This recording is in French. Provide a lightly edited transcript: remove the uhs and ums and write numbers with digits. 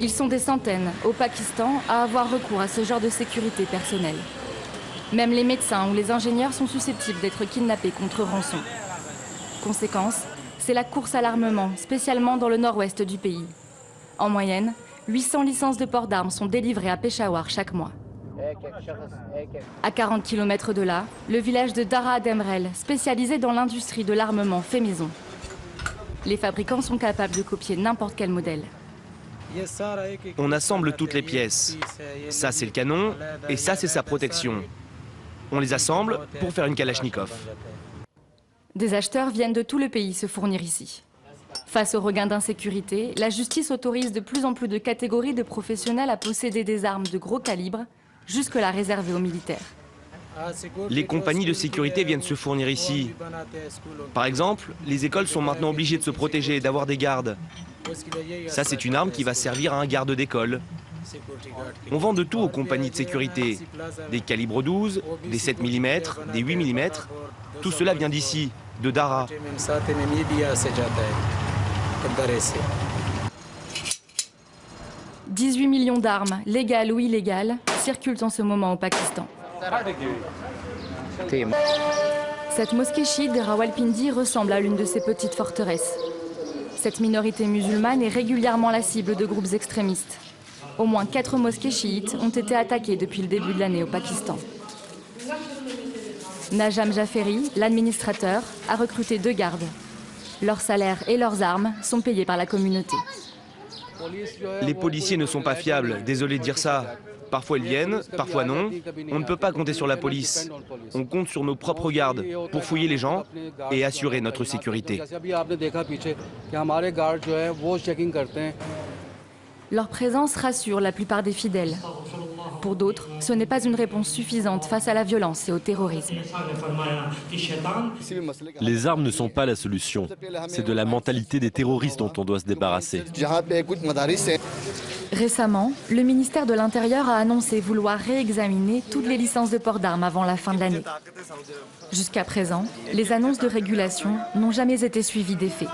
Ils sont des centaines au Pakistan à avoir recours à ce genre de sécurité personnelle. Même les médecins ou les ingénieurs sont susceptibles d'être kidnappés contre rançon. Conséquence, c'est la course à l'armement, spécialement dans le nord-ouest du pays. En moyenne, 800 licences de port d'armes sont délivrées à Peshawar chaque mois. À 40 km de là, le village de Dara Demrel, spécialisé dans l'industrie de l'armement, fait maison. Les fabricants sont capables de copier n'importe quel modèle. On assemble toutes les pièces. Ça, c'est le canon, et ça, c'est sa protection. On les assemble pour faire une Kalachnikov. Des acheteurs viennent de tout le pays se fournir ici. Face au regain d'insécurité, la justice autorise de plus en plus de catégories de professionnels à posséder des armes de gros calibre, jusque-là réservées aux militaires. Les compagnies de sécurité viennent se fournir ici. Par exemple, les écoles sont maintenant obligées de se protéger et d'avoir des gardes. Ça, c'est une arme qui va servir à un garde d'école. On vend de tout aux compagnies de sécurité. Des calibres 12, des 7 mm, des 8 mm. Tout cela vient d'ici, de Dara. 18 millions d'armes, légales ou illégales, circulent en ce moment au Pakistan. Cette mosquée chiite de Rawalpindi ressemble à l'une de ces petites forteresses. Cette minorité musulmane est régulièrement la cible de groupes extrémistes. Au moins 4 mosquées chiites ont été attaquées depuis le début de l'année au Pakistan. Najam Jafferi, l'administrateur, a recruté 2 gardes. Leurs salaires et leurs armes sont payés par la communauté. Les policiers ne sont pas fiables, désolé de dire ça. Parfois ils viennent, parfois non. On ne peut pas compter sur la police. On compte sur nos propres gardes pour fouiller les gens et assurer notre sécurité. Leur présence rassure la plupart des fidèles. Pour d'autres, ce n'est pas une réponse suffisante face à la violence et au terrorisme. Les armes ne sont pas la solution. C'est de la mentalité des terroristes dont on doit se débarrasser. Récemment, le ministère de l'Intérieur a annoncé vouloir réexaminer toutes les licences de port d'armes avant la fin de l'année. Jusqu'à présent, les annonces de régulation n'ont jamais été suivies d'effet.